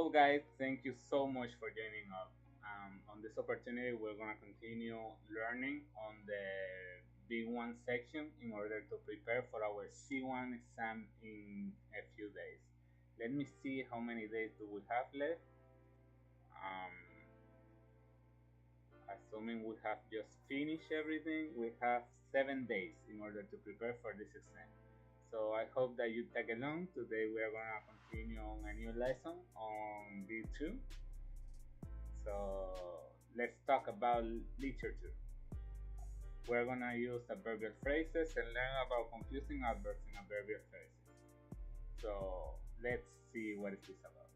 Hello guys, thank you so much for joining up. On this opportunity, we're gonna continue learning on the B1 section in order to prepare for our C1 exam in a few days. Let me see how many days do we have left. Um, Assuming we have just finished everything, we have 7 days in order to prepare for this exam. So I hope that you tag along. Today we are gonna continue on a new lesson on B2. So let's talk about literature. We're gonna use adverbial phrases and learn about confusing adverbs in adverbial phrases. So let's see what is this about.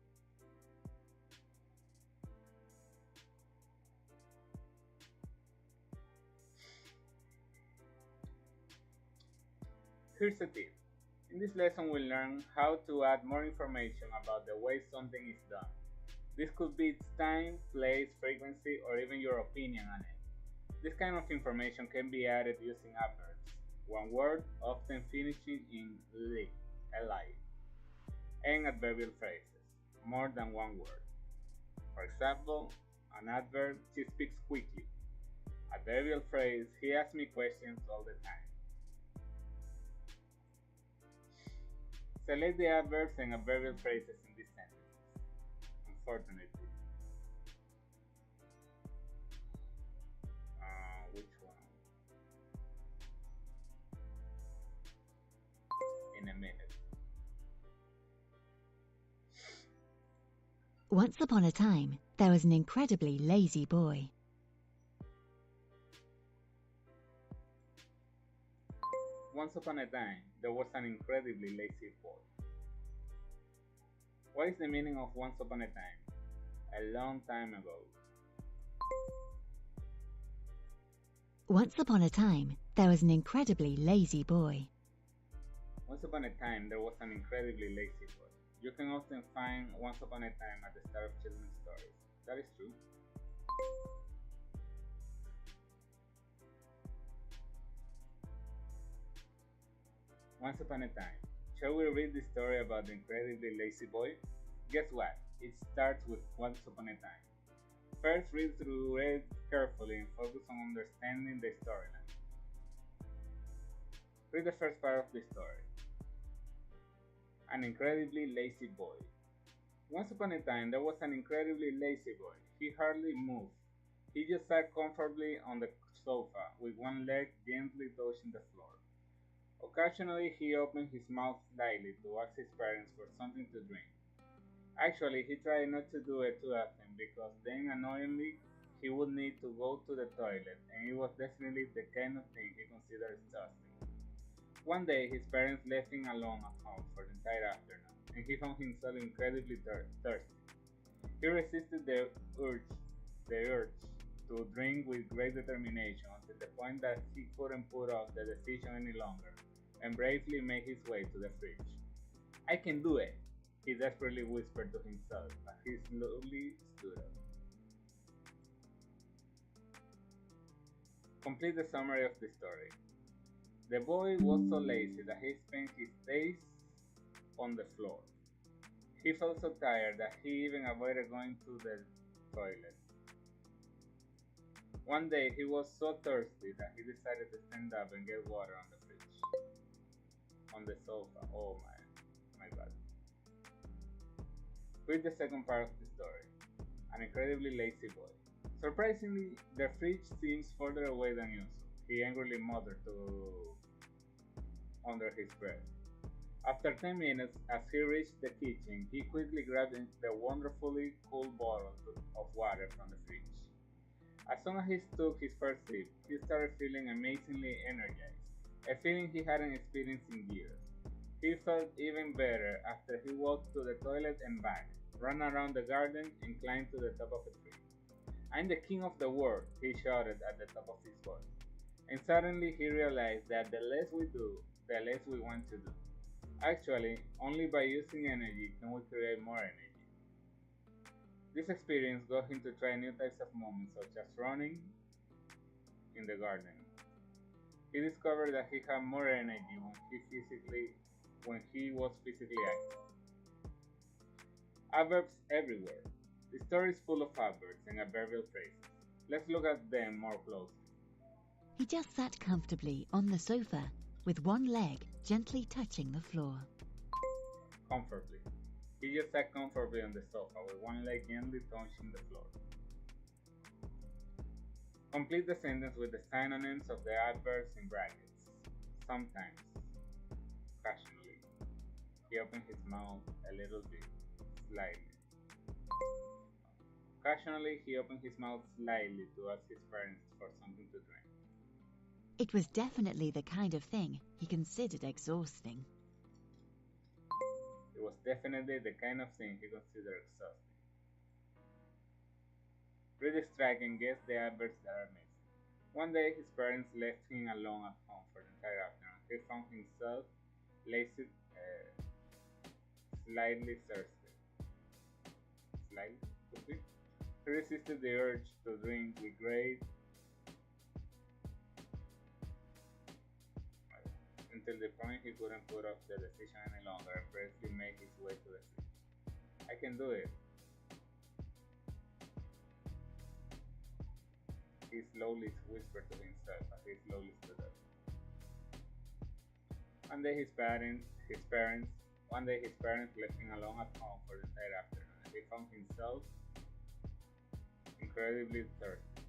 Here's a tip. In this lesson we'll learn how to add more information about the way something is done. This could be its time, place, frequency, or even your opinion on it. This kind of information can be added using adverbs, one word, often finishing in li, and adverbial phrases, more than one word. For example, an adverb, she speaks quickly. Adverbial phrase, he asks me questions all the time. Select the adverbs and adverbial phrases in this sentence. Unfortunately. Which one? In a minute. Once upon a time, there was an incredibly lazy boy. Once upon a time, there was an incredibly lazy boy. What is the meaning of once upon a time? A long time ago. Once upon a time, there was an incredibly lazy boy. Once upon a time, there was an incredibly lazy boy. You can often find once upon a time at the start of children's stories. That is true. Once upon a time. Shall we read the story about the incredibly lazy boy? Guess what? It starts with once upon a time. First, read through it carefully and focus on understanding the storyline. Read the first part of the story. An incredibly lazy boy. Once upon a time, there was an incredibly lazy boy. He hardly moved. He just sat comfortably on the sofa with one leg gently touching the floor. Occasionally, he opened his mouth slightly to ask his parents for something to drink. Actually, he tried not to do it too often because then, annoyingly, he would need to go to the toilet, and it was definitely the kind of thing he considered exhausting. One day, his parents left him alone at home for the entire afternoon, and he found himself incredibly thirsty. He resisted the urge to drink with great determination until the point that he couldn't put off the decision any longer, and bravely made his way to the fridge. "I can do it," he desperately whispered to himself as he slowly stood up. Complete the summary of the story. The boy was so lazy that he spent his days on the floor. He felt so tired that he even avoided going to the toilet. One day he was so thirsty that he decided to stand up and get water on the fridge. On the sofa. Oh my god. Read the second part of the story. An incredibly lazy boy. Surprisingly, the fridge seems further away than usual, he angrily muttered under his breath. After 10 minutes, as he reached the kitchen, he quickly grabbed the wonderfully cool bottle of water from the fridge. As soon as he took his first sip, he started feeling amazingly energized, a feeling he hadn't experienced in years. He felt even better after he walked to the toilet and back, ran around the garden, and climbed to the top of a tree. "I'm the king of the world," he shouted at the top of his voice. And suddenly he realized that the less we do, the less we want to do. Actually, only by using energy can we create more energy. This experience got him to try new types of movements such as running in the garden. He discovered that he had more energy when he was physically active. Adverbs everywhere. The story is full of adverbs and adverbial phrases. Let's look at them more closely. He just sat comfortably on the sofa with one leg gently touching the floor. Comfortably. He just sat comfortably on the sofa with one leg gently touching the floor. Complete the sentence with the synonyms of the adverbs in brackets. Sometimes, occasionally. He opened his mouth a little bit, slightly. Occasionally, he opened his mouth slightly to ask his parents for something to drink. It was definitely the kind of thing he considered exhausting. It was definitely the kind of thing he considered exhausting. Read the strike and guess the adverbs that are missing. One day, his parents left him alone at home for the entire afternoon. He found himself lazy, slightly thirsty. Slightly? Could be? He resisted the urge to drink with great until the point he couldn't put off the decision any longer and briefly made his way to the fridge. I can do it, he slowly whispered to himself as he slowly stood up. One day his parents left him alone at home for the entire afternoon and he found himself incredibly thirsty.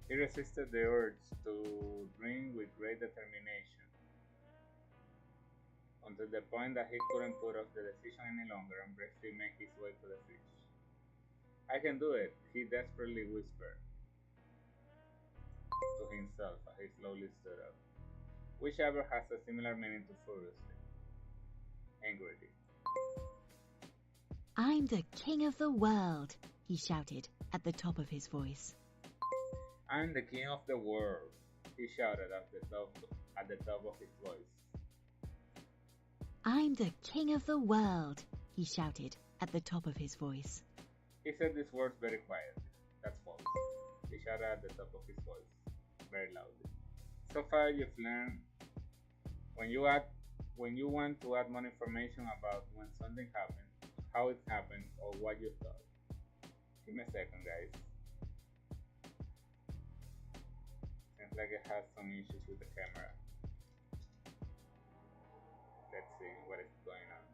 He resisted the urge to drink with great determination until the point that he couldn't put off the decision any longer and briefly made his way to the fridge. I can do it, he desperately whispered to himself as he slowly stood up. Which adverb has a similar meaning to furiously? Angrily. I'm the king of the world, he shouted at the top of his voice. I'm the king of the world, he shouted at the top of his voice. I'm the king of the world, he shouted at the top of his voice. He said these words very quietly. That's false. He shouted at the top of his voice, very loudly. So far you've learned when you want to add more information about when something happened, how it happened, or what you thought. Give me a second, guys. Seems like it has some issues with the camera. Let's see what is going on.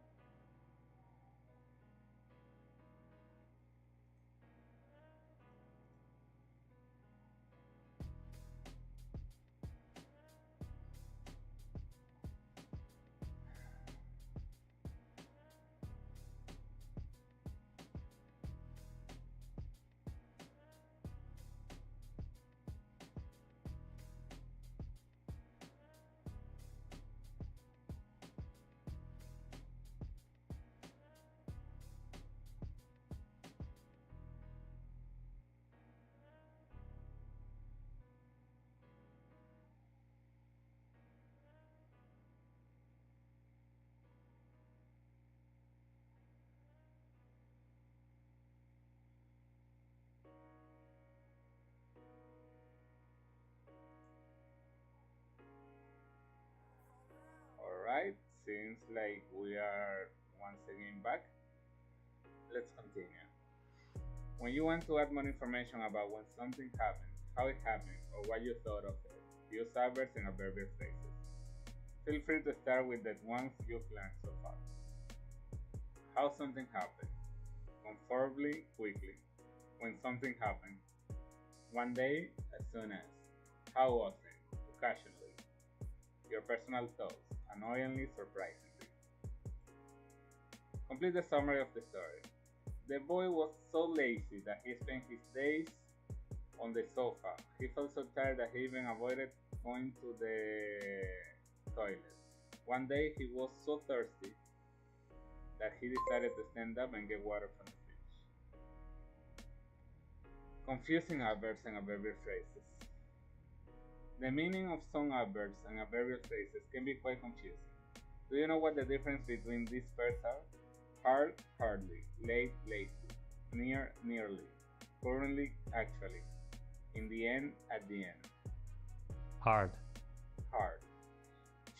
Alright, seems like we are once again back. Let's continue. When you want to add more information about when something happened, how it happened, or what you thought of it, use adverbs and adverbial phrases. Feel free to start with the ones you've learned so far. How something happened. Comfortably, quickly. When something happened. One day, as soon as. How often. Occasionally. Your personal thoughts. Annoyingly, surprisingly. Complete the summary of the story. The boy was so lazy that he spent his days on the sofa. He felt so tired that he even avoided going to the toilet. One day he was so thirsty that he decided to stand up and get water from the fridge. Confusing adverbs and adverbial phrases. The meaning of some adverbs and adverbial phrases can be quite confusing. Do you know what the difference between these pairs are? Hard, hardly, late, lately, near, nearly, currently, actually, in the end, at the end. Hard. Hard.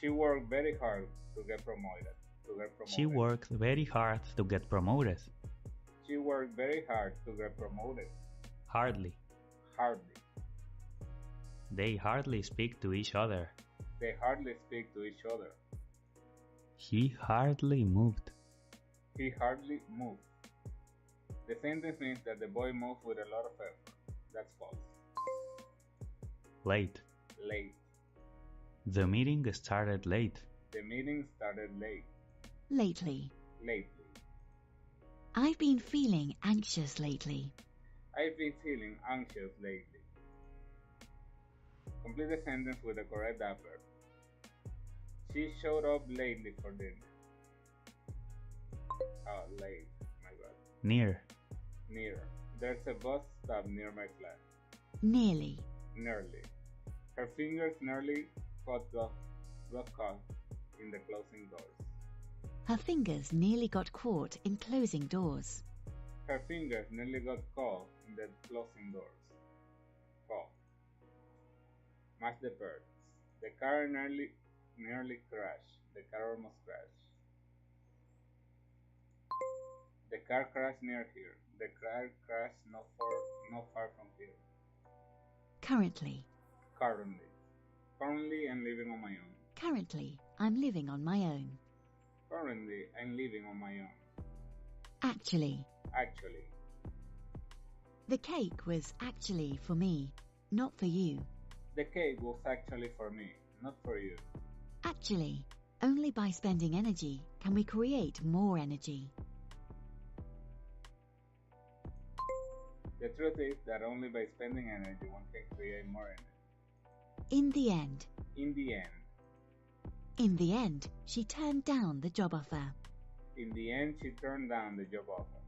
She worked very hard to get promoted. to get She promoted. worked very hard to get promoted. She worked very hard to get promoted. Hardly. Hardly. They hardly speak to each other. They hardly speak to each other. He hardly moved. He hardly moved. The sentence means that the boy moved with a lot of effort. That's false. Late. Late. The meeting started late. The meeting started late. Lately. Lately. I've been feeling anxious lately. I've been feeling anxious lately. Complete the sentence with the correct adverb. She showed up lately for dinner. Oh, late. My God. Near. Near. There's a bus stop near my flat. Nearly. Nearly. Her fingers nearly got caught in the closing doors. Her fingers nearly got caught in closing doors. Her fingers nearly got caught in the closing doors. Caught. Match the verbs. The car nearly crashed. The car almost crashed. The car crashed near here. The car crashed not far from here. Currently. Currently. Currently, I'm living on my own. Currently, I'm living on my own. Currently, I'm living on my own. Actually. Actually. The cake was actually for me, not for you. The cake was actually for me, not for you. Actually, only by spending energy can we create more energy. The truth is that only by spending energy one can create more energy. In the end. In the end. In the end, she turned down the job offer. In the end, she turned down the job offer.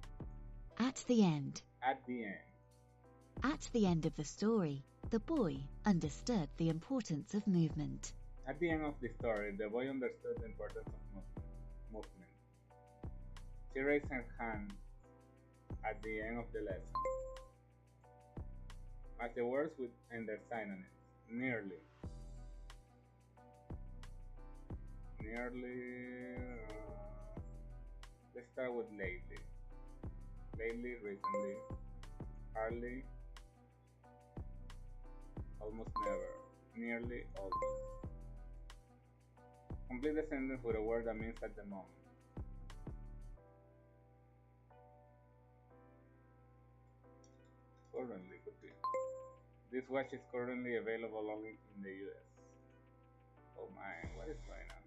At the end. At the end. At the end of the story, the boy understood the importance of movement. At the end of the story, the boy understood the importance of movement. She raised her hand at the end of the lesson. Match the words and their synonyms. Nearly. Nearly. Let's start with lately. Lately, recently. Hardly. Almost never. Nearly, almost. Complete the sentence with a word that means at the moment. Currently could be. This watch is currently available only in the US. Oh my, what is going on?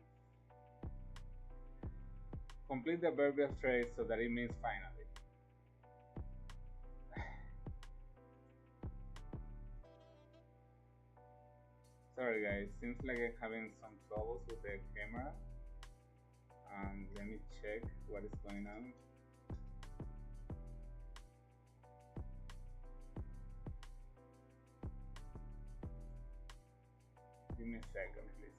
Complete the adverbial phrase so that it means finally. Sorry guys, seems like I'm having some troubles with the camera. Let me check what is going on. Give me a second, please.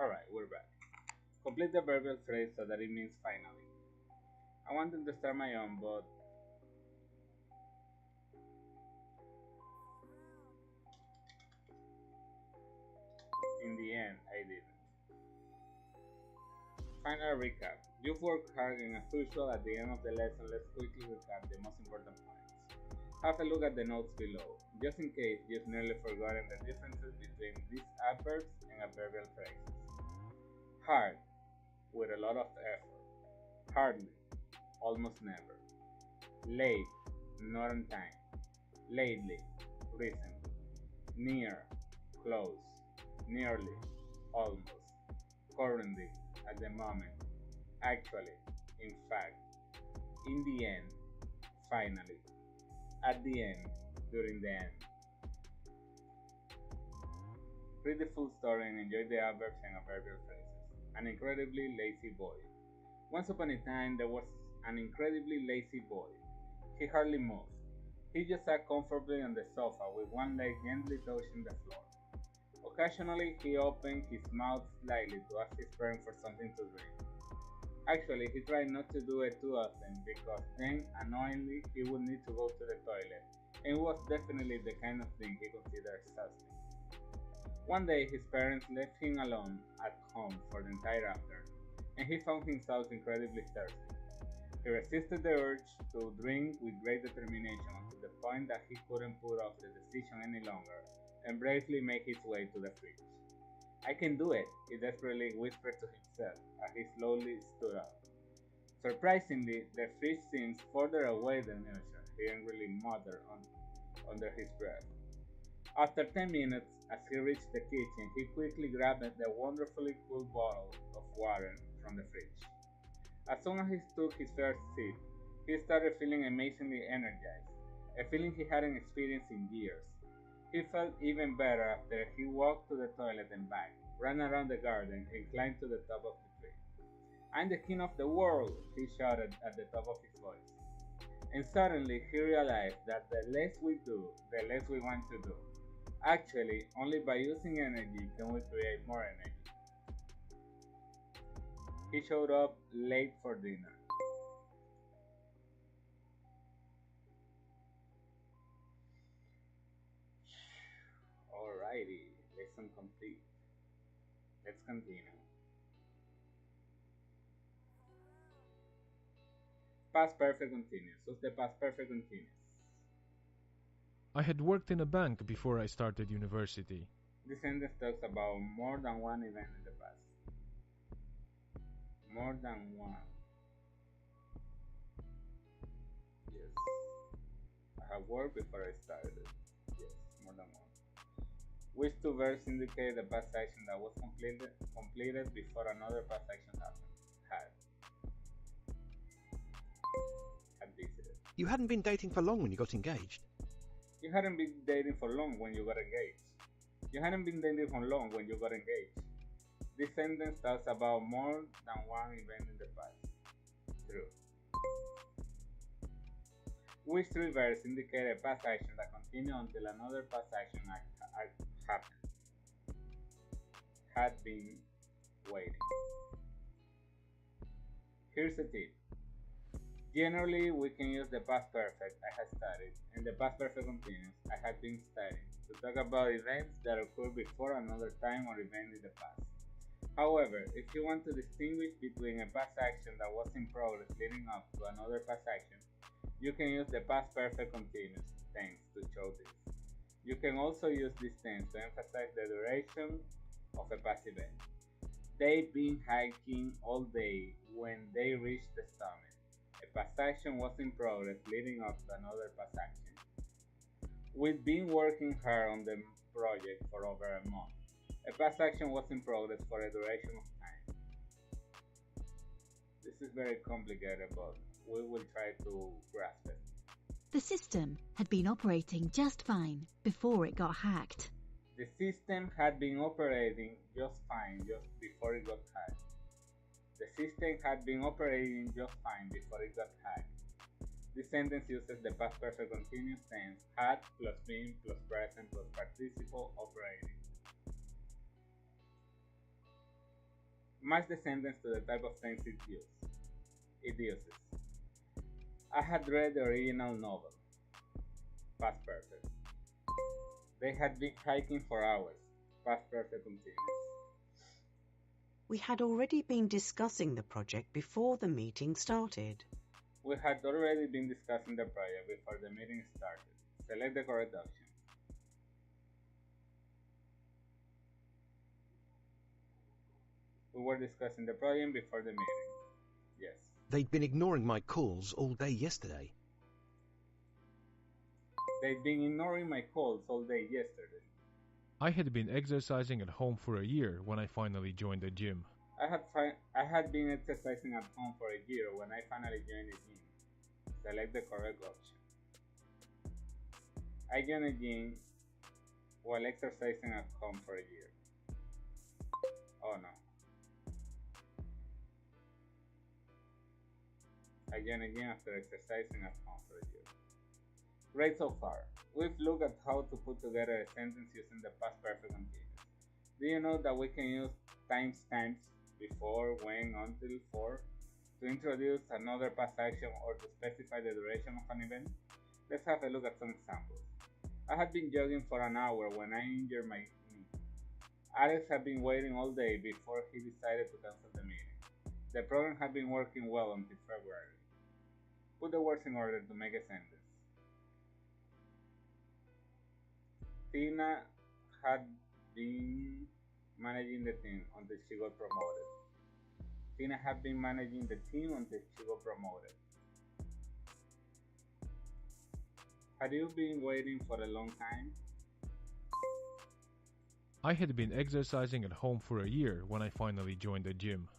Alright, we're back. Complete the adverbial phrase so that it means finally. I wanted to start my own, but in the end, I didn't. Final recap. You've worked hard and as usual at the end of the lesson, let's quickly recap the most important points. Have a look at the notes below, just in case you've nearly forgotten the differences between these adverbs and adverbial phrases. Hard, with a lot of effort. Hardly, almost never. Late, not on time. Lately, recently. Near, close. Nearly, almost. Currently, at the moment. Actually, in fact. In the end, finally, at the end, during the end. Read the full story and enjoy the adverbs and adverbial phrases. An incredibly lazy boy. Once upon a time, there was an incredibly lazy boy. He hardly moved. He just sat comfortably on the sofa with one leg gently touching the floor. Occasionally, he opened his mouth slightly to ask his parent for something to drink. Actually, he tried not to do it too often because then, annoyingly, he would need to go to the toilet, and it was definitely the kind of thing he considered exhausting. One day, his parents left him alone at home for the entire afternoon, and he found himself incredibly thirsty. He resisted the urge to drink with great determination to the point that he couldn't put off the decision any longer and bravely made his way to the fridge. I can do it, he desperately whispered to himself as he slowly stood up. Surprisingly, the fridge seemed further away than usual, he angrily muttered under his breath. After 10 minutes, as he reached the kitchen, he quickly grabbed the wonderfully cool bottle of water from the fridge. As soon as he took his first sip, he started feeling amazingly energized, a feeling he hadn't experienced in years. He felt even better after he walked to the toilet and back, ran around the garden, and climbed to the top of the tree. I'm the king of the world, he shouted at the top of his voice. And suddenly he realized that the less we do, the less we want to do. Actually, only by using energy can we create more energy. He showed up late for dinner. Alrighty, lesson complete. Let's continue. Past perfect continuous. What's the past perfect continuous? I had worked in a bank before I started university. This sentence talks about more than one event in the past. More than one. Yes. I have worked before I started. Yes, more than one. Which two verbs indicate the past action that was completed before another past action happened? Had visited. You hadn't been dating for long when you got engaged. You hadn't been dating for long when you got engaged. You hadn't been dating for long when you got engaged. This sentence talks about more than one event in the past. True. Which three verbs indicate a past action that continued until another past action happened? Had been waiting. Here's a tip. Generally, we can use the past perfect, I had studied, and the past perfect continuous, I had been studying, to talk about events that occurred before another time or event in the past. However, if you want to distinguish between a past action that was in progress leading up to another past action, you can use the past perfect continuous tense to show this. You can also use this tense to emphasize the duration of a past event. They'd been hiking all day when they reached the summit. A past action was in progress leading up to another past action. We'd been working hard on the project for over a month. A past action was in progress for a duration of time. This is very complicated, but we will try to grasp it. The system had been operating just fine before it got hacked. The system had been operating just fine just before it got hacked. The system had been operating just fine before it got hacked. This sentence uses the past perfect continuous tense had plus been plus present plus participle operating. Match the sentence to the type of tense it uses. I had read the original novel. Past perfect. They had been hiking for hours. Past perfect continuous. We had already been discussing the project before the meeting started. We had already been discussing the project before the meeting started. Select the correct option. We were discussing the project before the meeting. Yes. They'd been ignoring my calls all day yesterday. They'd been ignoring my calls all day yesterday. I had been exercising at home for a year when I finally joined the gym. I had been exercising at home for a year when I finally joined the gym. Select the correct option. I joined a gym while exercising at home for a year. Oh no. I joined a gym after exercising at home for a year. Great so far. We've looked at how to put together a sentence using the past perfect continuous. Do you know that we can use timestamps before, when, until, for to introduce another past action or to specify the duration of an event? Let's have a look at some examples. I had been jogging for an hour when I injured my knee. Alex had been waiting all day before he decided to cancel the meeting. The program had been working well until February. Put the words in order to make a sentence. Tina had been managing the team until she got promoted. Tina had been managing the team until she got promoted. Had you been waiting for a long time? I had been exercising at home for a year when I finally joined the gym.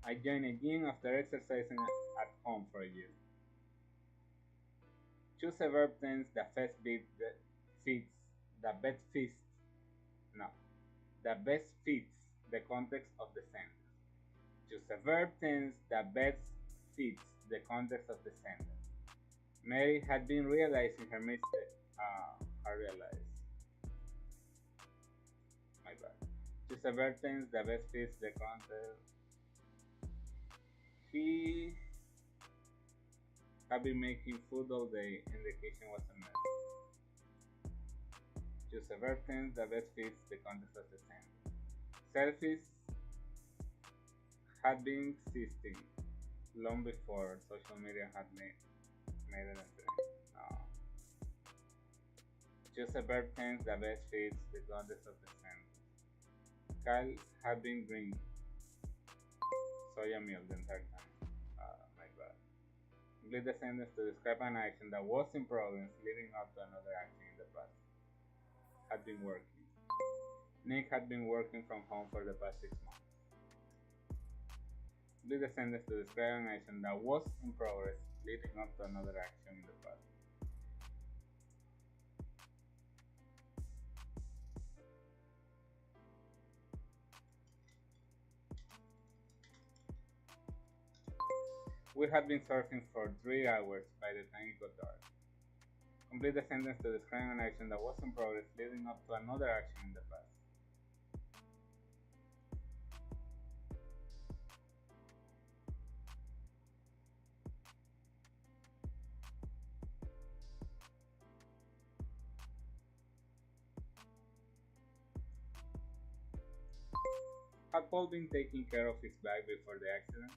I joined a gym after exercising at home for a year. Choose a verb tense that best fits the context of the sentence. Choose a verb tense that best fits the context of the sentence. Mary had been realizing her mistake. My bad. Choose a verb tense that best fits the context. He had been making food all day and the kitchen was a mess. Choose a verb tense that best fits the context of the sentence. Selfies had been existing long before social media had made it a trend. Choose a verb tense that best fits the context of the sentence. Kyle had been drinking soya milk the entire time. My bad. Complete the sentence to describe an action that was in progress leading up to another action in the past. Had been working. Nick had been working from home for the past 6 months. Complete the sentence to describe an action that was in progress leading up to another action in the past. We had been surfing for 3 hours by the time it got dark. Complete the sentence to describe an action that was in progress leading up to another action in the past. Had Paul been taking care of his bag before the accident?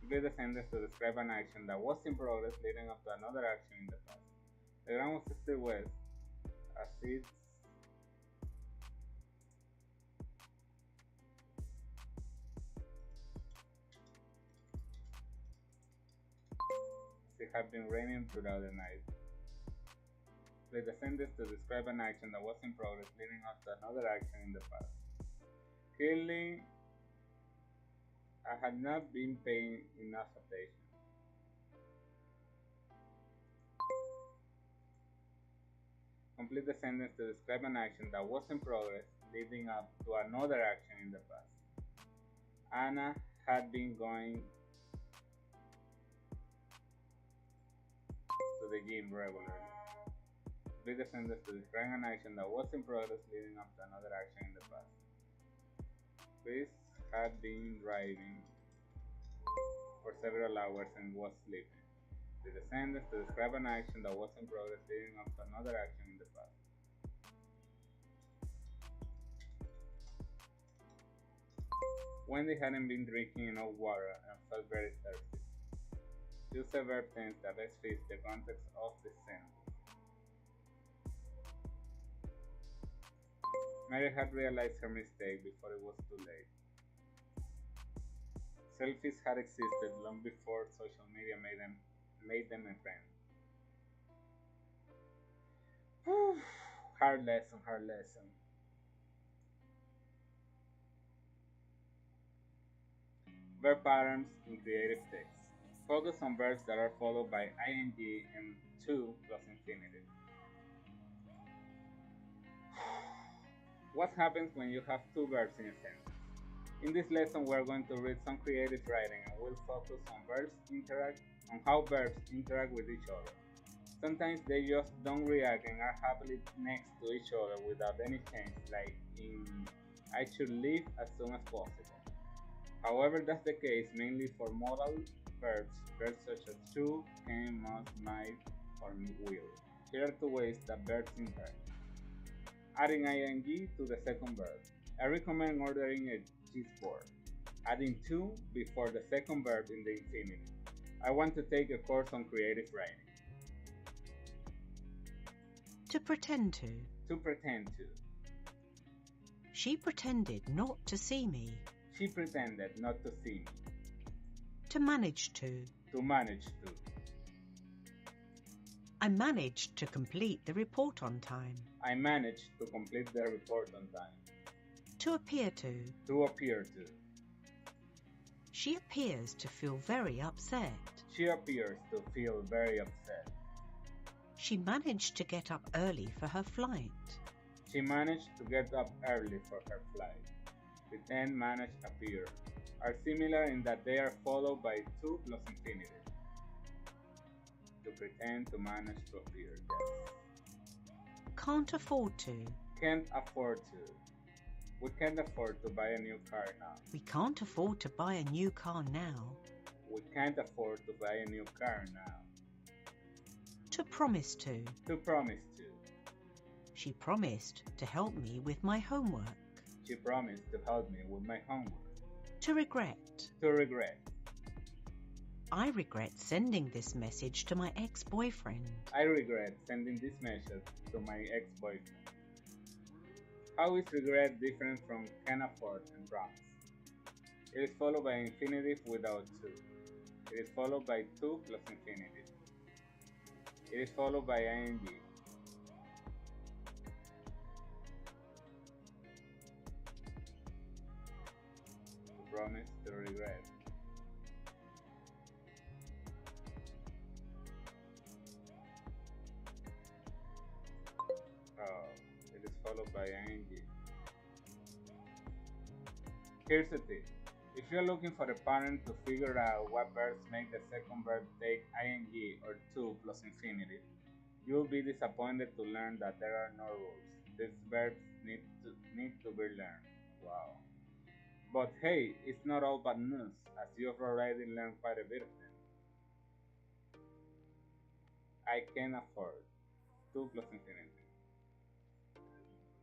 Complete the sentence to describe an action that was in progress leading up to another action in the past. The ground was still wet, as it had been raining throughout the night. Complete the sentence to describe an action that was in progress leading up to another action in the past. Clearly, I had not been paying enough attention. Complete the sentence to describe an action that was in progress leading up to another action in the past. Anna had been going to the gym regularly. Complete the sentence to describe an action that was in progress leading up to another action in the past. Chris had been driving for several hours and was sleeping. Complete the sentence to describe an action that was in progress leading up to another action in the past. Wendy hadn't been drinking enough water and felt very thirsty. Use a verb tense that best fits the context of the sentence. Mary had realized her mistake before it was too late. Selfies had existed long before social media made them a trend. Hard lesson, hard lesson. Verb patterns in creative text. Focus on verbs that are followed by ing and to plus infinitive. What happens when you have two verbs in a sentence? In this lesson, we're going to read some creative writing and we'll focus on how verbs interact with each other. Sometimes they just don't react and are happily next to each other without any change, like in I should leave as soon as possible. However, that's the case mainly for modal verbs such as should, can, must, might, or will. Here are two ways that verbs interact. Adding ing to the second verb. I recommend ordering a cheese board. Adding to before the second verb in the infinitive. I want to take a course on creative writing. To pretend to. To pretend to. She pretended not to see me. She pretended not to see me. To manage to. To manage to. I managed to complete the report on time. I managed to complete the report on time. To appear to. To appear to. She appears to feel very upset. She appears to feel very upset. She managed to get up early for her flight. She managed to get up early for her flight. Pretend, manage, appear are similar in that they are followed by to plus infinitive. To pretend, to manage, to appear, yes. Can't afford to. Can't afford to. We can't afford to buy a new car now. We can't afford to buy a new car now. We can't afford to buy a new car now. To promise to. To promise to. She promised to help me with my homework. She promised to help me with my homework. To regret. To regret. I regret sending this message to my ex-boyfriend. I regret sending this message to my ex-boyfriend. How is regret different from can afford and promise? It is followed by infinitive without to. It is followed by to plus infinitive. It is followed by ing. To promise, to regret. It is followed by ing. Here's the tip. If you're looking for a pattern to figure out what verbs make the second verb take ing or to plus infinitive, you'll be disappointed to learn that there are no rules. These verbs need to be learned. Wow. But hey, it's not all bad news, as you've already learned quite a bit of them. I can afford. To plus infinitive.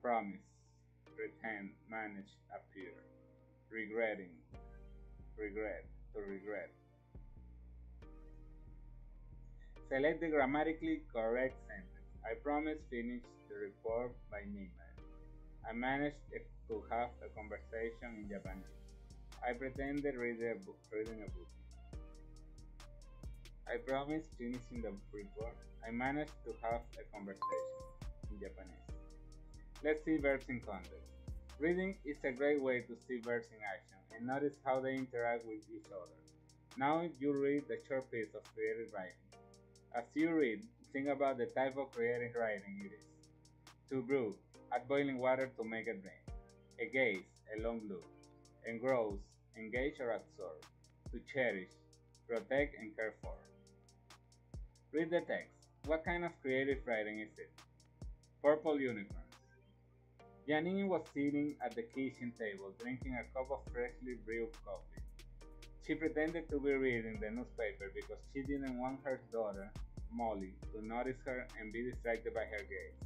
Promise. Pretend. Manage. Appear. Regretting. Regret. To regret. Select the grammatically correct sentence. I promised finish the report by midnight. I managed to have a conversation in Japanese. I pretended reading a book. I promised finishing the report. I managed to have a conversation in Japanese. Let's see verbs in context. Reading is a great way to see verbs in action and notice how they interact with each other. Now you read the short piece of creative writing. As you read, think about the type of creative writing it is. To brew, add boiling water to make a drink. A gaze, a long look. Engross, engage or absorb. To cherish, protect and care for. Read the text. What kind of creative writing is it? Purple unicorns. Janine was sitting at the kitchen table drinking a cup of freshly brewed coffee. She pretended to be reading the newspaper because she didn't want her daughter, Molly, to notice her and be distracted by her gaze.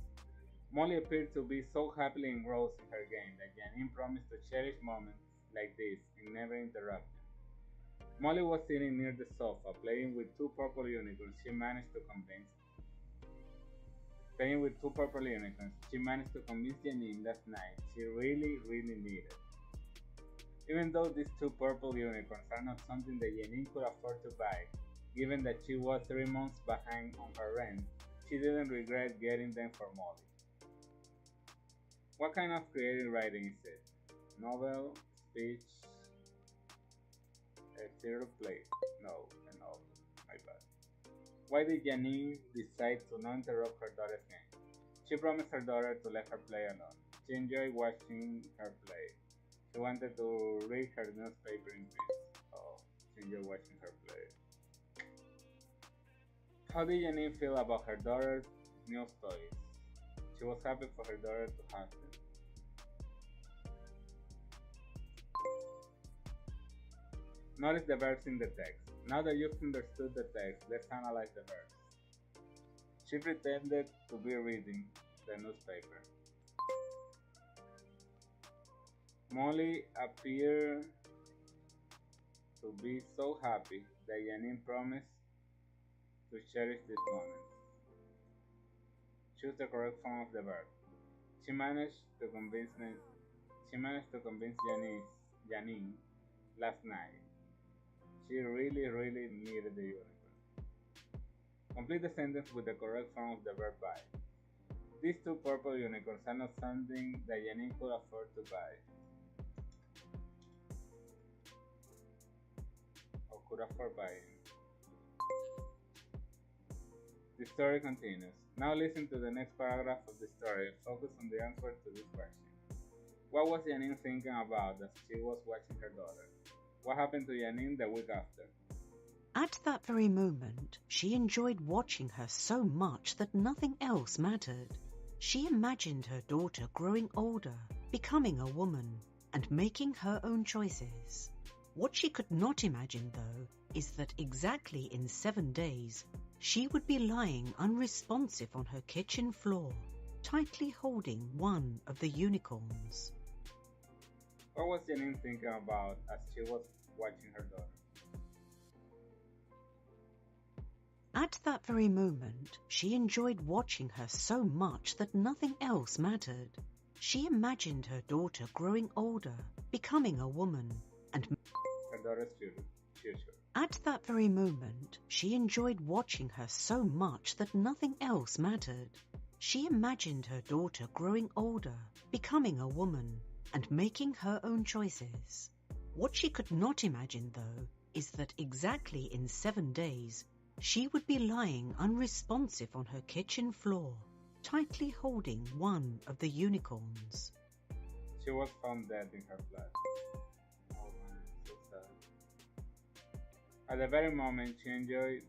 Molly appeared to be so happily engrossed in her game that Janine promised to cherish moments like this and never interrupt them. Molly was sitting near the sofa playing with two purple unicorns she managed to convince Janine last night she really needed. Even though these two purple unicorns are not something that Janine could afford to buy, given that she was 3 months behind on her rent, she didn't regret getting them for Molly. What kind of creative writing is it? Novel, speech, a theater play? No, a novel. Why did Janine decide to not interrupt her daughter's game? She promised her daughter to let her play alone. She enjoyed watching her play. She wanted to read her newspaper in peace. Oh, she enjoyed watching her play. How did Janine feel about her daughter's new toys? She was happy for her daughter to have them. Notice the verbs in the text. Now that you've understood the text, let's analyze the verbs. She pretended to be reading the newspaper. Molly appeared to be so happy that Janine promised to cherish these moments. Choose the correct form of the verb. She managed to convince Janine last night. She really needed the unicorn. Complete the sentence with the correct form of the verb buy. These two purple unicorns are not something that Janine could afford to buy. Or could afford buying. The story continues. Now listen to the next paragraph of the story and focus on the answer to this question. What was Janine thinking about as she was watching her daughter? What happened to Janine the week after? At that very moment, she enjoyed watching her so much that nothing else mattered. She imagined her daughter growing older, becoming a woman, and making her own choices. What she could not imagine, though, is that exactly in 7 days, she would be lying unresponsive on her kitchen floor, tightly holding one of the unicorns. What was Janine thinking about as she was watching her daughter? At that very moment, she enjoyed watching her so much that nothing else mattered. She imagined her daughter growing older, becoming a woman, and her daughter's future. At that very moment, she enjoyed watching her so much that nothing else mattered. She imagined her daughter growing older, becoming a woman, and making her own choices. What she could not imagine, though, is that exactly in 7 days, she would be lying unresponsive on her kitchen floor, tightly holding one of the unicorns. She was found dead in her flat. Oh man, so sad. At the very moment, she enjoyed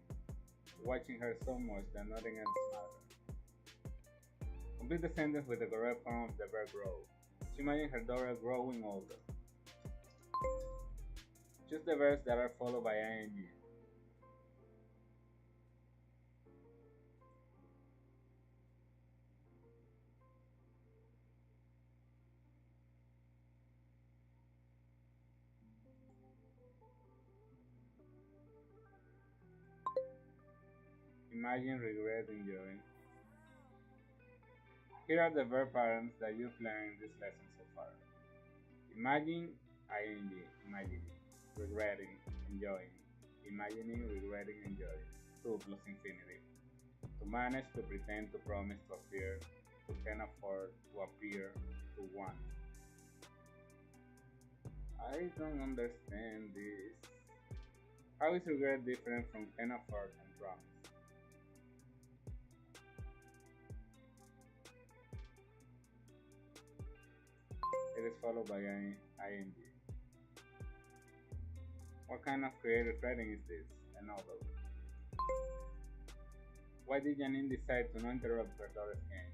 watching her so much that nothing else mattered. Complete the sentence with the correct form of the verb grow. She imagined her daughter growing older. Choose the verbs that are followed by ing. Imagine, regret, enjoy. Here are the verb patterns that you've learned in this lesson so far. Imagine, ing, imagining. Regretting, enjoying. Imagining, regretting, enjoying. To plus infinitive. To manage, to pretend, to promise, to appear, to can afford, to appear, to want. I don't understand this. How is regret different from can afford and promise? It is followed by ing. What kind of creative writing is this? A novel. Why did Janine decide to not interrupt her daughter's game?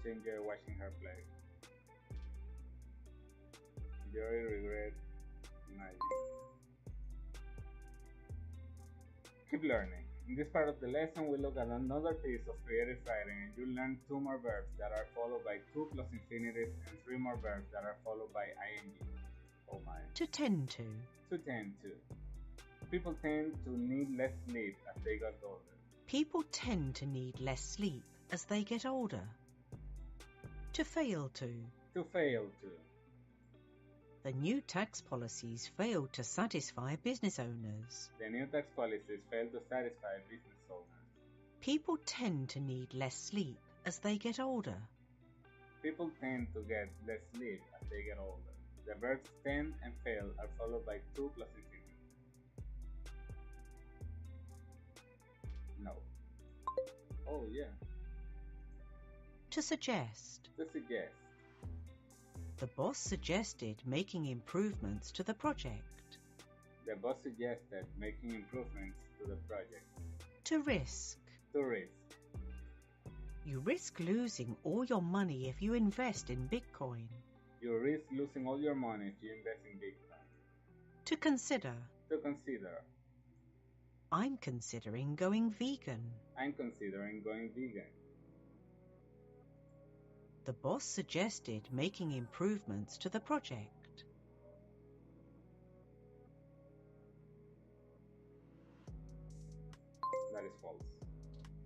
She enjoyed watching her play. Enjoy, regret, imagine. Keep learning. In this part of the lesson, we look at another piece of creative writing and you'll learn 2 more verbs that are followed by to plus infinitive and 3 more verbs that are followed by ing. Oh my. To tend to. To tend to. People tend to need less sleep as they get older. People tend to need less sleep as they get older. To fail to. To fail to. The new tax policies failed to satisfy business owners. The new tax policies fail to satisfy business owners. People tend to need less sleep as they get older. People tend to get less sleep as they get older. The verbs tend and fail are followed by to plus infinitive. No. Oh yeah. To suggest. To suggest. The boss suggested making improvements to the project. The boss suggested making improvements to the project. To risk. To risk. You risk losing all your money if you invest in Bitcoin. You risk losing all your money if you invest in Bitcoin. To consider. To consider. I'm considering going vegan. I'm considering going vegan. The boss suggested making improvements to the project. That is false.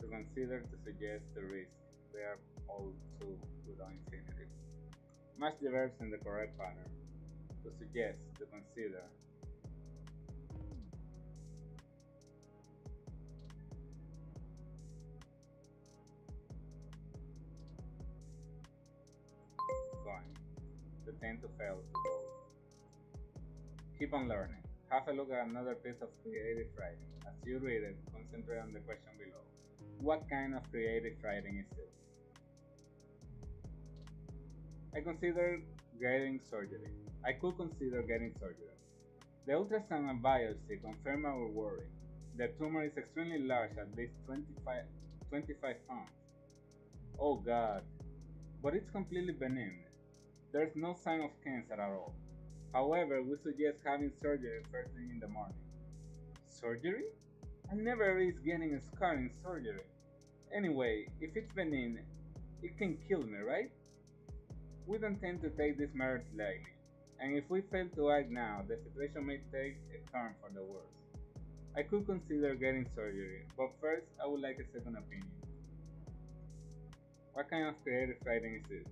To consider, to suggest, to risk, they are all two without infinitive. Match the verbs in the correct pattern. To suggest, to consider. Going. To tend to fail, to go. Keep on learning. Have a look at another piece of creative writing. As you read it, concentrate on the question below. What kind of creative writing is this? I consider getting surgery. I could consider getting surgery. The ultrasound and biopsy confirm our worry. The tumor is extremely large, at least 25 pounds. Oh God. But it's completely benign. There's no sign of cancer at all. However, we suggest having surgery first thing in the morning. Surgery? I never risk getting a scar in surgery. Anyway, if it's benign, it can kill me, right? We don't tend to take these matters lightly, and if we fail to act now, the situation may take a turn for the worse. I could consider getting surgery, but first I would like a second opinion. What kind of creative writing is this?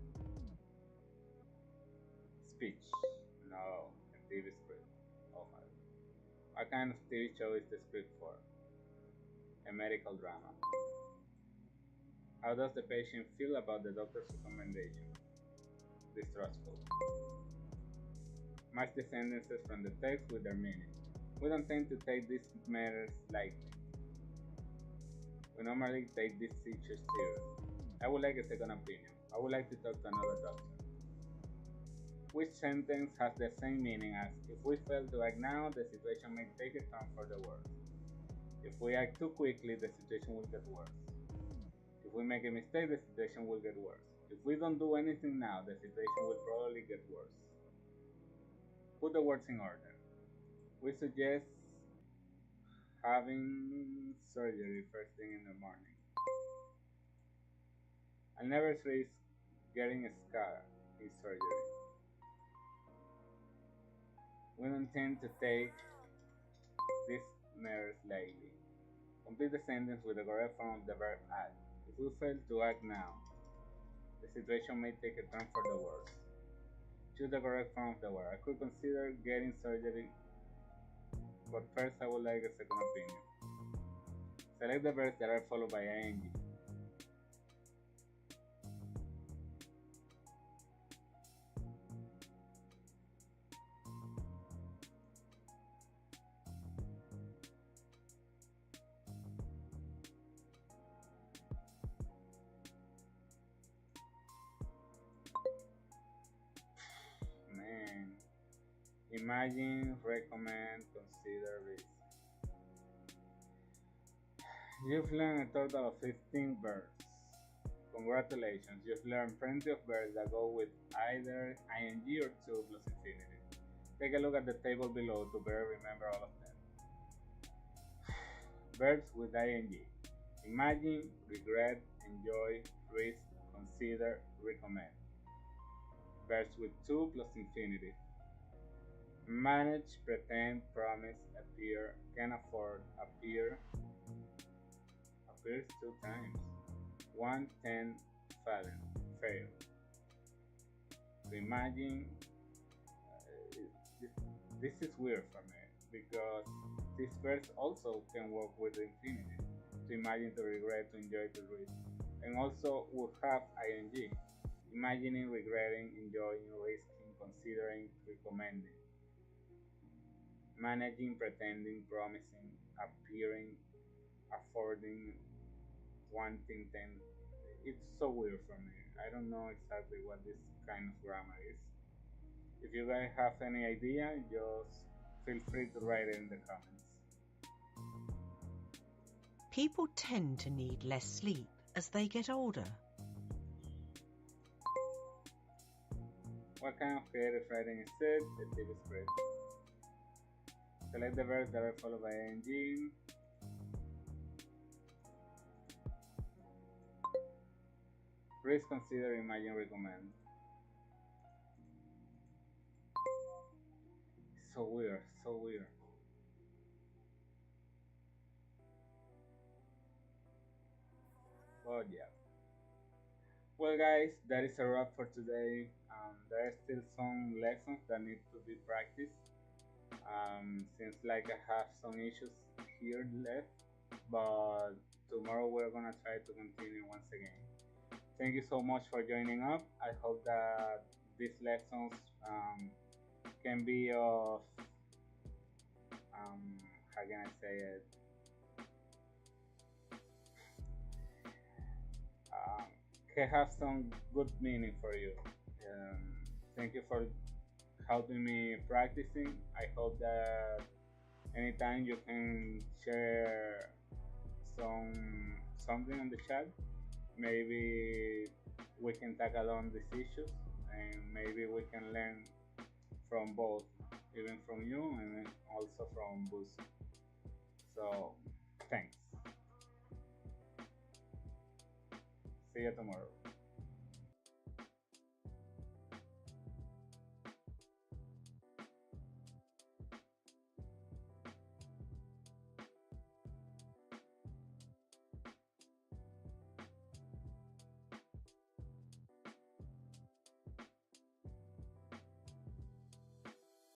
Speech. No, a TV script. Oh my. What kind of TV show is the script for? A medical drama. How does the patient feel about the doctor's recommendation? Distrustful. Match the sentences from the text with their meaning. We don't tend to take these matters lightly. We normally take these issues seriously. I would like a second opinion. I would like to talk to another doctor. Which sentence has the same meaning as if we fail to act now, the situation may take a turn for the worse. If we act too quickly, the situation will get worse. If we make a mistake, the situation will get worse. If we don't do anything now, the situation will probably get worse. Put the words in order. We suggest having surgery first thing in the morning. I never risk getting a scar in surgery. We don't tend to take these matters lightly. Complete the sentence with the correct form of the verb act. If we fail to act now, the situation may take a turn for the worse. Choose the correct form of the word. I could consider getting surgery, but first I would like a second opinion. Select the verbs that are followed by ing. Man, imagine, recommend, consider, risk. You've learned a total of 15 verbs. Congratulations, you've learned plenty of verbs that go with either ing or to plus infinitive. Take a look at the table below to better remember all of them. Verbs with ing. Imagine, regret, enjoy, risk, consider, recommend. Verbs with to plus infinitive. Manage, pretend, promise, appear, can afford, appear. Appears 2 times. 1, 10, fallen, fail. To imagine, this is weird for me because this verse also can work with the infinitive. To imagine, to regret, to enjoy, to risk. And also would have ing. Imagining, regretting, enjoying, risking, considering, recommending, managing, pretending, promising, appearing, affording, wanting, then it's so weird for me. I don't know exactly what this kind of grammar is. If you guys have any idea, just feel free to write it in the comments. People tend to need less sleep as they get older. What kind of creative writing is it? The TV script. Select the verbs that are followed by ing. Please consider, imagine, recommend. So weird, so weird. But yeah. Well, guys, that is a wrap for today. There are still some lessons that need to be practiced. Seems like I have some issues here left, but tomorrow we're gonna try to continue once again. Thank you so much for joining up. I hope that these lessons can be of how can I say it? Can have some good meaning for you. Um, Thank you for helping me practicing. I hope that anytime you can share something on the chat. Maybe we can tackle on these issues, and maybe we can learn from both, even from you and also from Busuu. So, thanks. See you tomorrow.